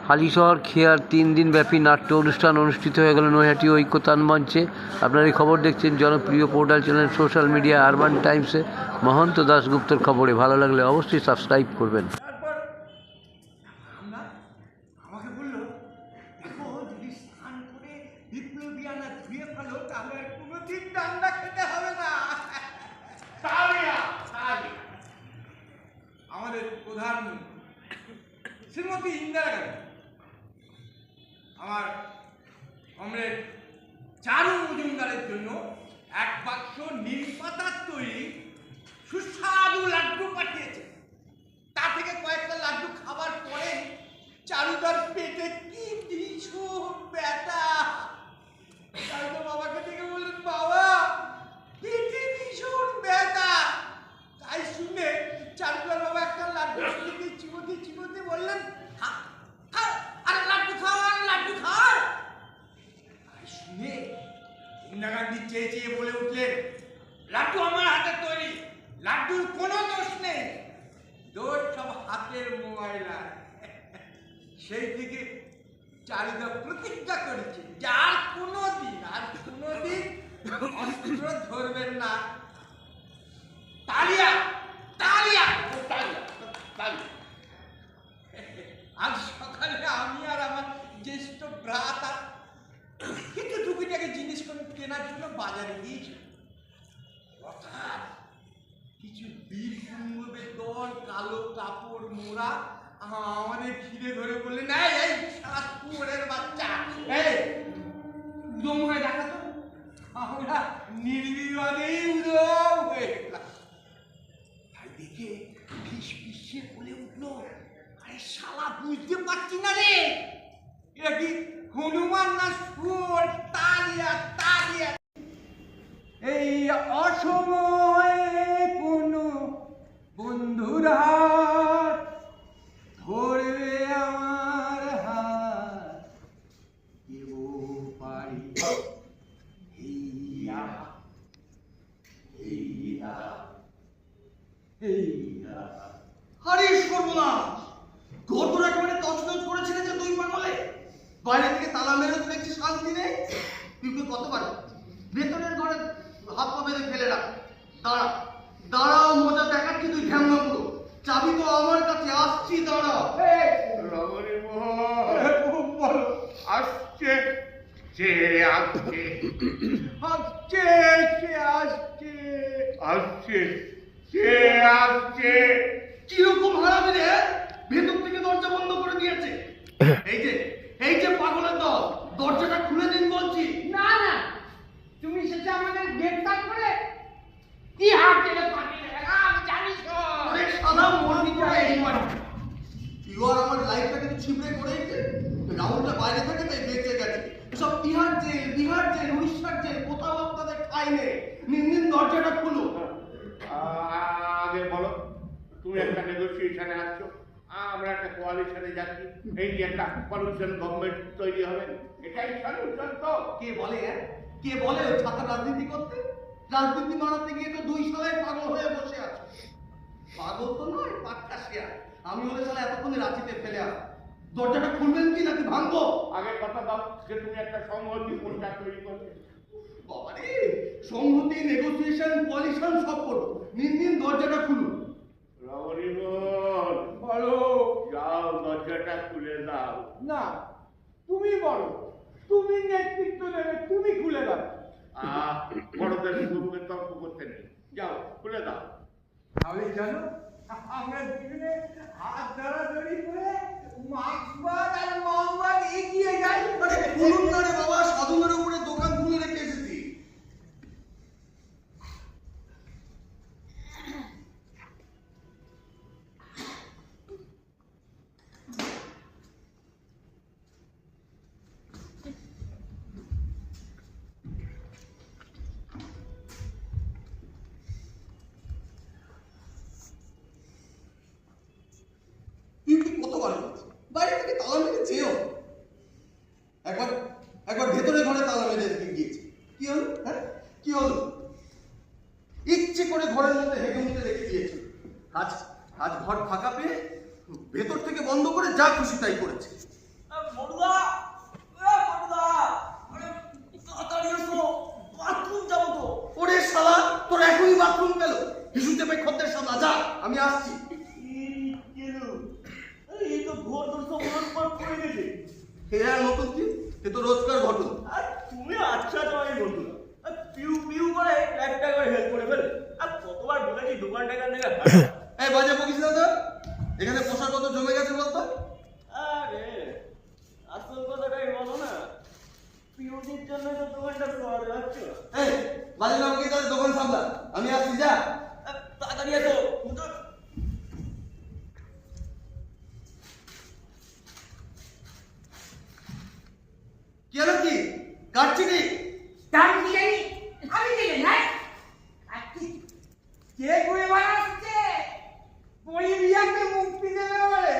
হালিশহর খেয়ার 3 দিনব্যাপী নাট্য অনুষ্ঠান অনুষ্ঠিত হয়ে গেল নৈহাটি ঐক্যতান মঞ্চে। আপনারা এই খবর দেখছেন জনপ্রিয় portal channel social media urban টাইমসে মহন্ত দাশগুপ্তর খবরে। ভালো লাগলে অবশ্যই সাবস্ক্রাইব করবেন। আমাকে বললো, দেখো যদি স্নান করে বিপ্লবীয়ানা ধুয়ে ফেলো তাহলে আর কোনোদিন রান্না খেতে হবে না। আমাদের প্রধানমন্ত্রী শ্রীমতী ইন্দিরা গান্ধী আমার কমরেড চারু মজুমদারের জন্য 1 বাক্স নিম পাতার তৈরি সুস্বাদু লাড্ডু পাঠিয়েছে। তা থেকে কয়েকটা লাড্ডু খাবার পরে চারুদার পেটে কি ভীষণ ব্যথা। চারুদা বাবাকে দেখে বললেন, বাবা পেটে ভীষণ ব্যথা। তাই শুনে চারুদার বাবা একটা লাড্ডু চিবোতে বললেন, আরে লাড্ডু খাও, আর লাড্ডু খাও। তাই শুনে ইন্দিরা গান্ধী চেয়ে বলে উঠলেন, লাড্ডু আমার হাতে তৈরি, লাড্ডুর কোনো দোষ নেই, দোষ সব হাতের মোবাইল। সেই থেকে চারুদা প্রতিজ্ঞা করেছে যে আর কোনোদিন অস্ত্র ধরবেন না। তালিয়া তালিয়া তালিয়া। আজ সকালে আমি আর আমার জ্যেষ্ঠ ভ্রাতা কিছু টুকিটাকি জিনিস কেনার জন্য বাজারে গিয়েছি। হঠাৎ কিছু বীরপুঙ্গবের দল কালো কাপড় মোড়া আমাদের ঘিরে ধরে বললেন, এই সারা কুয়োরের বাচ্চা, এই উদম হয়ে দেখা তো। আমরা নির্বিবাদেই উদম হয়ে গেলাম। তাই দেখে ফিসফিসে বলে উঠলো, আরে শালা বুঝতে পারছি না রে, এটা কি হনুমান না শুয়োর? তালিয়া তালিয়া। এই অসময়ে কোনো বন্ধুর হাত ধরবে আমার হাত, কেব পারি হেইয়া হেইয়া হেইয়া। হারিস করবো না, ঘর তোর একেবারে তছনছ করেছিল যে তুই পাগলে। বাইরে থেকে তালা মেরে তো দেখছি শান্তি নেই। তুই কতবার ভেতরের ঘরে হাত পা বেঁধে ফেলে রাখ। দাঁড়াও মজা দেখাচ্ছি, তুই ঢ্যামনা পুরো। চাবি তো আমার কাছে, আসছি, দাঁড়াও। রমণী মোহন আসছে, সে আসছে, আসছে, সে আসছে, আসছে, সে আসছে। কিরকম হারাবি রে, ভেতর থেকে দরজা বন্ধ করে দিয়েছে। এই যে পাগলের দল, দরজাটা খুলে দিন বলছি। না না, তুমি সেটা আমাদের গ্রেফতার করে কি হাত দিলে পাঠিয়ে দেবে? আমি জানি তো। আরে সাদা মরবি করে এই মাটি। তুই আর আমার লাইফটাকে ছিপড়ে করেইছে। রাহুলটা বাইরে থাকে তাই বেঁচে গেছে। সব বিহার জেল, উড়িষ্যার জেল, কোথাও আপনাদের ঠাঁই নেই। নিন দরজাটা খুলো। আগে বলো, তুমি একটা নেগোসিয়েশনে আসছো, আমরা একটা কোয়ালিশনে যাচ্ছি, এই যে একটা কলিউশন গভর্নমেন্ট তৈরি হবে, এটাই সলিউশন তো? কে বলে ওই ছাত্র রাজনীতি করতে? রাজনীতি বানাতে গিয়ে তো 2 সালে পাগল হয়ে বসে আছে। পাগল তো নয়, পাক্কা শেয়ার। আমি হলে সালে এতক্ষণে রাঁচিতে ফেলে আস। দরজাটা খুলবেন কি নাকি ভাঙবো? আগে কথা দাও যে তুমি একটা সংহতি কোনটা তৈরি করবে। বাবারে, সংহতি, নেগোসিয়েশন, কোয়ালিশন সব করবো। নিন দরজাটা খুলুন। রমণী মোহন, বলো। যাও দরজাটা খুলে দাও। না, তুমি বলো, তুমি নেতৃত্ব দেবে, তুমি খুলে দাও। বড়দের সঙ্গে তর্ক করতে নেই, যাও খুলে দাও। তাহলে জানো, আমরা দুজনে হাত ধরাধরি করে মার্ক্সবাদ আর মাওবাদ এগিয়ে যাই। খুলুন না রে বাবা, সাধুনের উপরে দোকান খুলে রেখে এসেছি। কতবার বাইরে থেকে তালা মেরে যেও। একবার ভেতরে ঘরে তালা মেরে গিয়েছে। কি হলো? কি হলো? ইচ্ছে করে ঘরের মধ্যে হেগে মুখে রেখে দিয়েছে। আজ ঘর ফাঁকা পেয়ে ভেতর থেকে বন্ধ করে যা খুশি তাই করেছে। এরা নতুন কি? এ তো রোজকার ঘটনা। আর তুমি আচ্ছা তোমার বন্ধু পিউ পিউ করে একটা করে হেল্প করে ফেলে। আর কতবার বলেছি দোকানটা এখান থেকে এই বাজে বকিস না তো, এখানে পোশাক কত জমে গেছে বলতো। আরে আসল কথাটাই বলো না, পিউটির জন্য তো দোকানটা পাওয়া যাচ্ছে। এই বাজে না বকিস, তাহলে দোকান সামলা, আমি আসছি, যা। তাড়াতাড়ি এসো। কি হলো কি? কাটছি কি? দাম দিয়ে আমি দিলে না কে করে বানাচ্ছে বলিভিয়াকে মুক্তি দেবে বলে।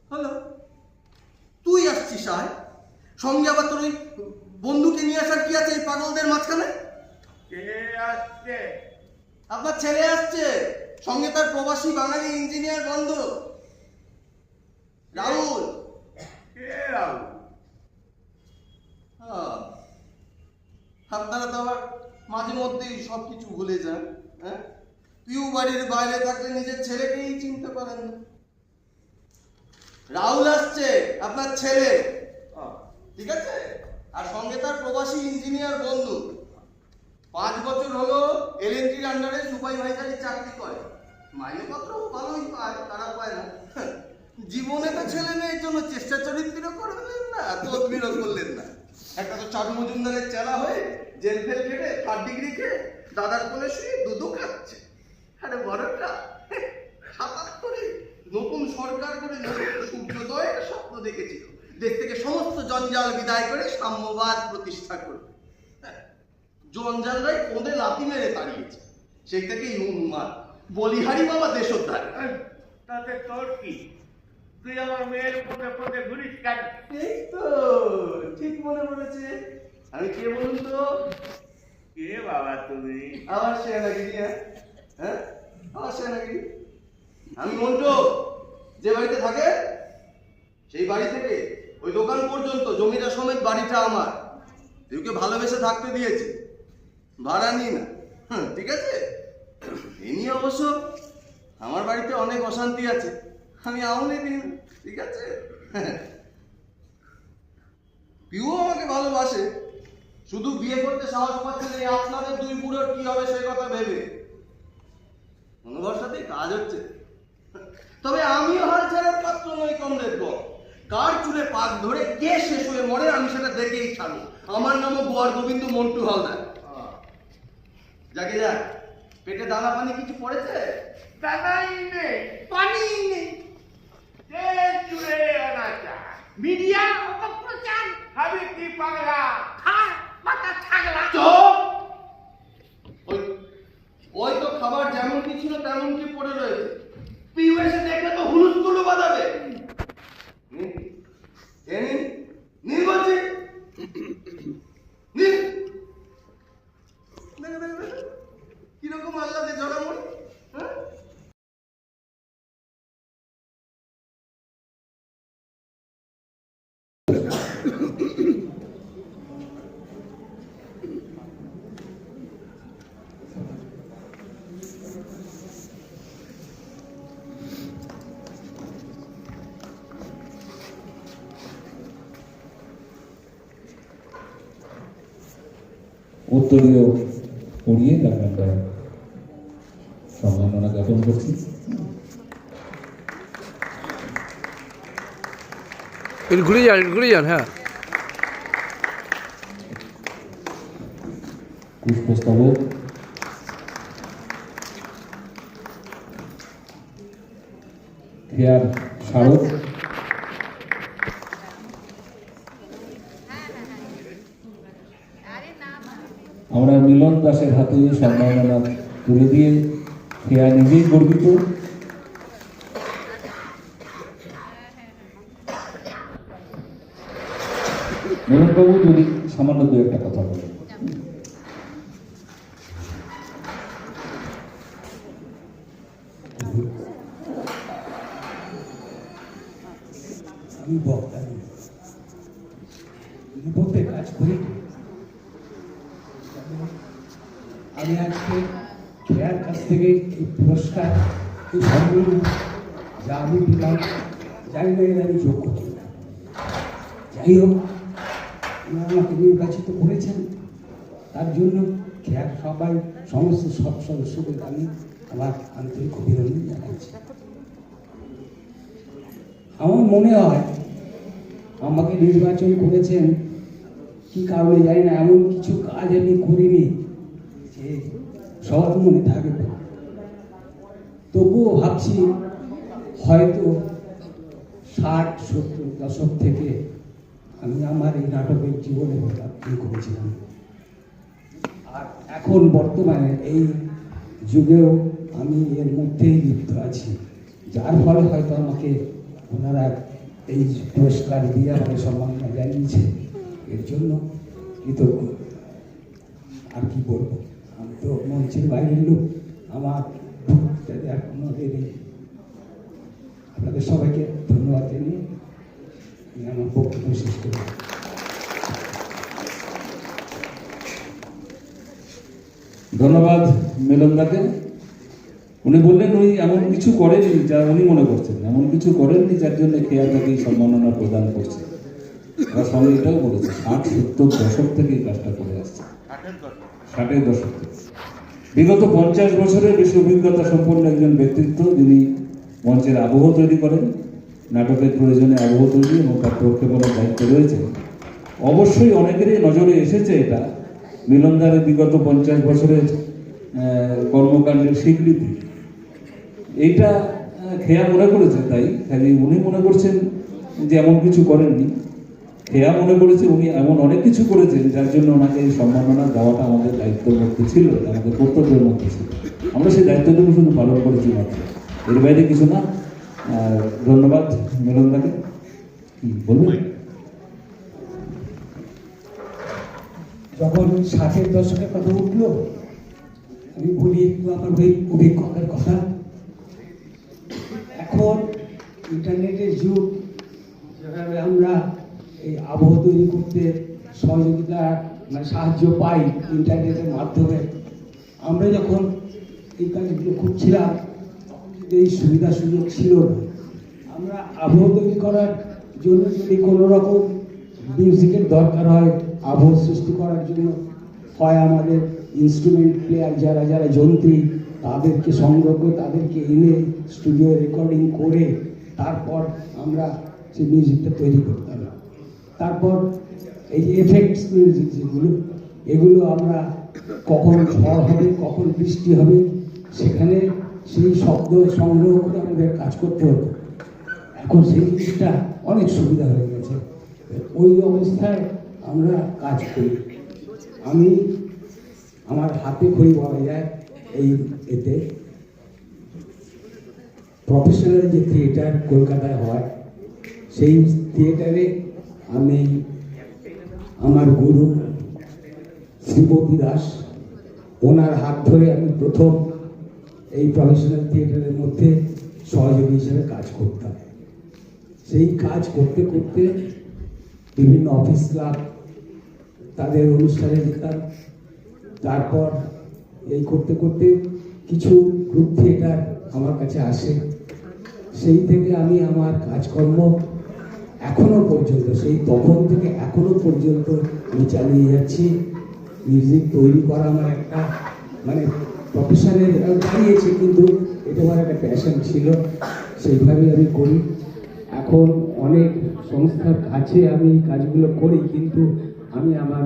হ্যালো, তুই আসছিস আয়, সঙ্গে আবার তোর ওই বন্ধুকে নিয়ে আসার কি আছে এই পাগলদের মাঝখানে? কে আসছে? আপনার ছেলে আসছে, সঙ্গে তার প্রবাসী বাঙালি ইঞ্জিনিয়ার বন্ধু রাহুল। কে রাহুল? হ্যাঁ, আপনারা তো আবার মাঝে মধ্যেই সব কিছু ভুলে যান। হ্যাঁ, পিউ বাড়ির বাইরে থাকলে নিজের ছেলেকেই চিনতে পারেন না। রাহুল আসছে, আপনার ছেলে, ঠিক আছে, আর সঙ্গে তার প্রবাসী ইঞ্জিনিয়ার বন্ধু। 5 বছর হলো এলএনটির আন্ডারে সুপারভাইজারি চাকরি করে, মাইনে পত্র ভালোই পায়, খারাপ পায় না। জীবনে তো ছেলে মেয়ের জন্য চেষ্টা চরিত্রও করলেন না, তদবিরও করলেন না। একটা তো চারু মজুমদারের চেলা হয়ে জেল ফেল খেটে 3rd ডিগ্রি খেয়ে দাদার কোলে শুয়ে দুধু খাচ্ছে। আরে বড়টা 77-এ নতুন সরকার করে নতুন সূর্যোদয়ের স্বপ্ন দেখেছিল, দেশ থেকে সমস্ত জঞ্জাল বিদায় করে সাম্যবাদ প্রতিষ্ঠা করবে। জঞ্জালরাই কোঁদে লাথি মেরে তাড়িয়েছে, সেই থেকেই উন্মাদ বলিহারি বাবা দেশোদ্ধার। তাতে তোর কি? তুই আমার মেয়ের পথে পথে ঘুরিস কেন? এই তো ঠিক মনে পড়েছে, আমি কে বলুন তো? কে বাবা তুমি? আমার সেনাগিরি। হ্যাঁ, আমার সেনাগিরি। আমি মন্টু, যে বাড়িতে থাকে সেই বাড়ি থেকে ওই দোকান পর্যন্ত জমিটা সমেত বাড়িটা আমার। তুইকে ভালোবেসে থাকতে দিয়েছি, ভাড়া নিই না। ঠিক আছে, এই নিয়ে অবশ্য আমার বাড়িতে অনেক অশান্তি আছে, আমি আমলে দিই না, ঠিক আছে। পিউ আমাকে ভালোবাসে, শুধু বিয়ে করতে সাহস পাচ্ছে না আপনাদের 2 বুড়োর কি হবে সে কথা ভেবে। অনুভবসাতেই কাজ হচ্ছে। তবে আমিও হাল ছাড়ার পাত্র নই কমরেড গো। কার চুলে পাক ধরে কে শেষ হয়ে মরে আমি সেটা দেখেই ছাড়ি। আমার নামও গোয়ার গোবিন্দ মন্টু হালদার। যাকে যাক, পেটে দানা পানি কিছু পড়েছে? দাদাই নেই, পানি নেই, কে চুড়ে আনাচা? মিডিয়া অপপ্রচার, খাবি কি পাগলা? খায় মাথা ছাগলা। চুপ! ওই তো খাবার যেমন কি ছিল তেমন কি পড়ে রয়েছে। পিউ এসে দেখলে তো হুলুস্থুলু বাজাবে। নিন বলছি, নিন। কিরকম আল্লাদে জড়ামড়ি, হ্যাঁ? উত্তরীয় পড়িয়ে তাকে আমরা সম্মাননা জ্ঞাপন করছি। ঘুরে যান, হ্যাঁ। পুষ্পস্তবক খেয়ার স্মারক আমরা মিলন দাসের হাতে সম্মাননা তুলে দিয়ে খেয়া নিজেই গর্বিত। মিলনবাবু যদি সামান্য 2-1 কথা বলেন। আমি বলতে কাজ করি। আমি আজকে খেয়ার কাছ থেকে এই পুরস্কার এই সম্মান যা আমি দিলাম, জানি না এর আমি যোগ্য কিনা। যাই হোক, ওনারা আমাকে নির্বাচিত করেছেন, তার জন্য খেয়ার সবাই সমস্ত সব সদস্যদের আমি আমার আন্তরিক অভিনন্দন জানাচ্ছি। আমার মনে হয় আমাকে নির্বাচন করেছেন কি কারণে জানি না, এমন কিছু কাজ আমি করিনি যে সবার মনে থাকবে। তবুও ভাবছি হয়তো 60-70 দশক থেকে আমি আমার এই নাটকের জীবনে প্রাপ্তি করেছিলাম, আর এখন বর্তমানে এই যুগেও আমি এর মধ্যেই লিপ্ত আছি, যার ফলে হয়তো আমাকে ওনারা এই পুরস্কার দিয়ে আমাকে সম্মাননা জানিয়েছে। এর জন্য কৃতজ্ঞ। আর কি বলবো, আমি তো মঞ্চের বাইরের লোক, আমার দেওয়ার কোনো নেই। আপনাদের সবাইকে ধন্যবাদ জানিয়ে আমি আমার বক্তব্য শেষ করি। ধন্যবাদ মিলনদাকে। উনি বললেন উনি এমন কিছু করেননি যা উনি মনে করছেন, এমন কিছু করেননি যার জন্য খেয়া তাকে সম্মাননা প্রদান করছে। তার সঙ্গে এটাও বলেছে 60-70 দশক থেকে এই কাজটা করে আসছে, 60-এর দশক থেকে। বিগত 50 বছরের বেশি অভিজ্ঞতা সম্পন্ন একজন ব্যক্তিত্ব, যিনি মঞ্চের আবহ তৈরি করেন, নাটকের প্রয়োজনে আবহ তৈরি এবং তার প্রক্ষেপণের দায়িত্ব রয়েছে। অবশ্যই অনেকেরই নজরে এসেছে এটা মিলনদারের বিগত 50 বছরের কর্মকাণ্ডের স্বীকৃতি। এইটা খেয়া মনে করেছে, তাই খালি উনি মনে করছেন যে এমন কিছু করেননি। খেয়া মনে করেছে উনি এমন অনেক কিছু করেছেন যার জন্য ওনাকে এই সম্মাননা দেওয়াটা আমাদের দায়িত্বের মধ্যে ছিল, আমাদের কর্তব্যের মধ্যে ছিল। আমরা সেই দায়িত্বটুকু শুধু পালন করেছি মাত্র, এর বাইরে কিছু না। ধন্যবাদ মিলনদাকে। বলবেন? যখন 60-এর দশকের কথা উঠলো, আমি বলি একটু আমার ওই অভিজ্ঞতার কথা। এখন ইন্টারনেটের যুগ, যেভাবে আমরা এই আবহ তৈরি করতে সহযোগিতা মানে সাহায্য পাই ইন্টারনেটের মাধ্যমে, আমরা যখন এই কাজগুলো করছিলাম এই সুবিধা সুযোগ ছিল না। আমরা আবহ তৈরি করার জন্য যদি কোনো রকম মিউজিকের দরকার হয়, আবহ সৃষ্টি করার জন্য, হয় আমাদের ইনস্ট্রুমেন্ট প্লেয়ার যারা যারা যন্ত্রী তাদেরকে সংগ্রহ করে তাদেরকে এনে স্টুডিও রেকর্ডিং করে তারপর আমরা সেই মিউজিকটা তৈরি করতাম। তারপর এই যে এফেক্টস মিউজিক যেগুলো, এগুলো আমরা কখন ঝড় হবে কখন বৃষ্টি হবে সেখানে সেই শব্দ সংগ্রহ করে আমাদের কাজ করতে হতো। এখন সেই জিনিসটা অনেক সুবিধা হয়ে গেছে, ওই অবস্থায় আমরা কাজ করি। আমি আমার হাতে খড়ি বলা যায় এই এতে প্রফেশনাল যে থিয়েটার কলকাতায় হয়, সেই থিয়েটারে আমি আমার গুরু শ্রীপতি দাস, ওনার হাত ধরে আমি প্রথম এই প্রফেশনাল থিয়েটারের মধ্যে সহযোগী হিসেবে কাজ করতাম। সেই কাজ করতে করতে বিভিন্ন অফিস ক্লাব তাদের অনুষ্ঠানে যেতাম। তারপর এই করতে করতে কিছু গ্রুপ থিয়েটার আমার কাছে আসে, সেই থেকে আমি আমার কাজকর্ম এখনো পর্যন্ত, সেই তখন থেকে এখনো পর্যন্ত আমি চালিয়ে যাচ্ছি। মিউজিক তৈরি করা আমার একটা মানে প্রফেশনে দাঁড়িয়েছে, কিন্তু এটা আমার একটা প্যাশন ছিল, সেইভাবেই আমি করি। এখন অনেক সংস্থার কাছে আমি এই কাজগুলো করি, কিন্তু আমি আমার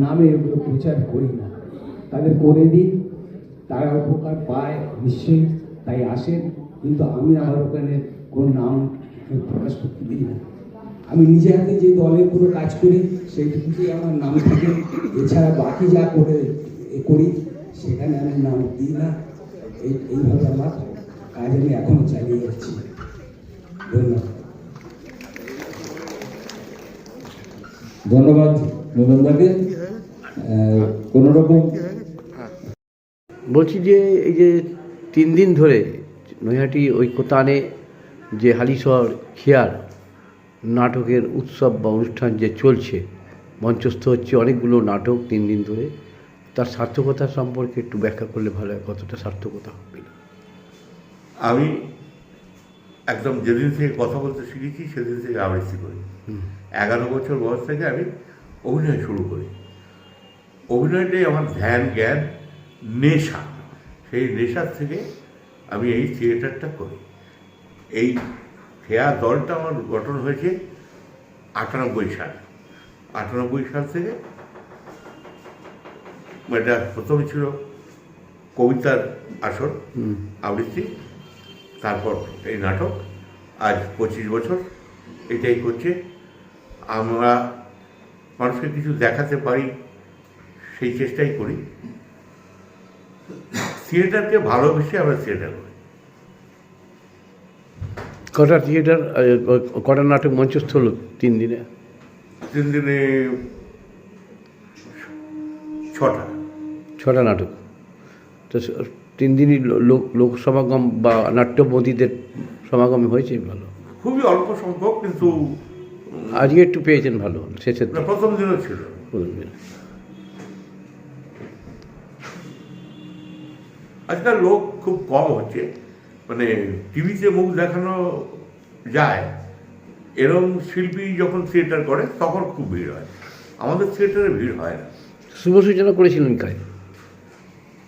নামে এগুলো প্রচার করি না, তাদের করে দিই, তারা উপকার পায় নিশ্চয়ই, তাই আসেন, কিন্তু আমি আমার ওখানে কোনো নাম প্রকাশ করতে দিই না। আমি নিজে হাতে যে দলের কোনো কাজ করি সেইটুকুতেই আমার নাম থাকে, এছাড়া বাকি যা করি সেখানে আমি নাম দিই না। এইভাবে আমার কাজ আমি এখনো চালিয়ে যাচ্ছি। ধন্যবাদ। ধন্যবাদ মিলনদাকে। কোনো রকম বলছি যে এই যে 3 দিন ধরে নৈহাটি ঐক্যতানে যে হালিশহর খেয়ার নাটকের উৎসব বা অনুষ্ঠান যে চলছে, মঞ্চস্থ হচ্ছে অনেকগুলো নাটক 3 দিন ধরে, তার সার্থকতা সম্পর্কে একটু ব্যাখ্যা করলে ভালো হয়, কতটা সার্থকতা হবে। আমি একদম যেদিন থেকে কথা বলতে শিখেছি সেদিন থেকে আবৃত্তি করি। 11 বছর বয়স থেকে আমি অভিনয় শুরু করি। অভিনয়টাই আমার ধ্যান, জ্ঞান, নেশা। সেই নেশার থেকে আমি এই থিয়েটারটা করি। এই খেয়া দলটা আমার গঠন হয়েছে 98 সাল। 98 সাল থেকে এটা প্রথমে ছিল কবিতার আসর, আবৃত্তি, তারপর এই নাটক। আজ 25 বছর এটাই করছে। আমরা মানুষকে কিছু দেখাতে পারি সেই চেষ্টাই করি। থিয়েটারকে ভালোবেসে আমরা থিয়েটার করি। কটা থিয়েটার, কটা নাটক মঞ্চস্থ হলো 3 দিনে? 3 দিনে 6টা নাটক। তো 3 দিনই লোক সমাগম বা নাট্যমোদীদের সমাগম হয়েছে ভালো? খুবই অল্প সংখ্যক, কিন্তু আজকে একটু পেয়েছেন ভালো শেষের দিকে? প্রথম দিনও ছিল। প্রথম দিন। আজকাল লোক খুব কম হচ্ছে, মানে টিভিতে মুখ দেখানো যায় এরকম শিল্পী যখন থিয়েটার করে তখন খুব ভিড় হয়। আমাদের থিয়েটারে ভিড় হয় না। শুভ সূচনা করেছিলেন কায়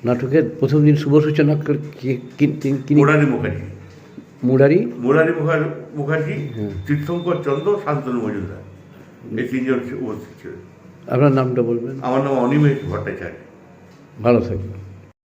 নাটকের? প্রথম দিন শুভ সূচনা মুরারি মুখার্জি, মুখার্জি, তীর্থঙ্কর চন্দ্র, শান্তনু মজুমদার, এই 3 জন উপস্থিত ছিলেন। আপনার নামটা বলবেন? আমার নাম অনিমেষ ভট্টাচার্য। ভালো থাকবেন।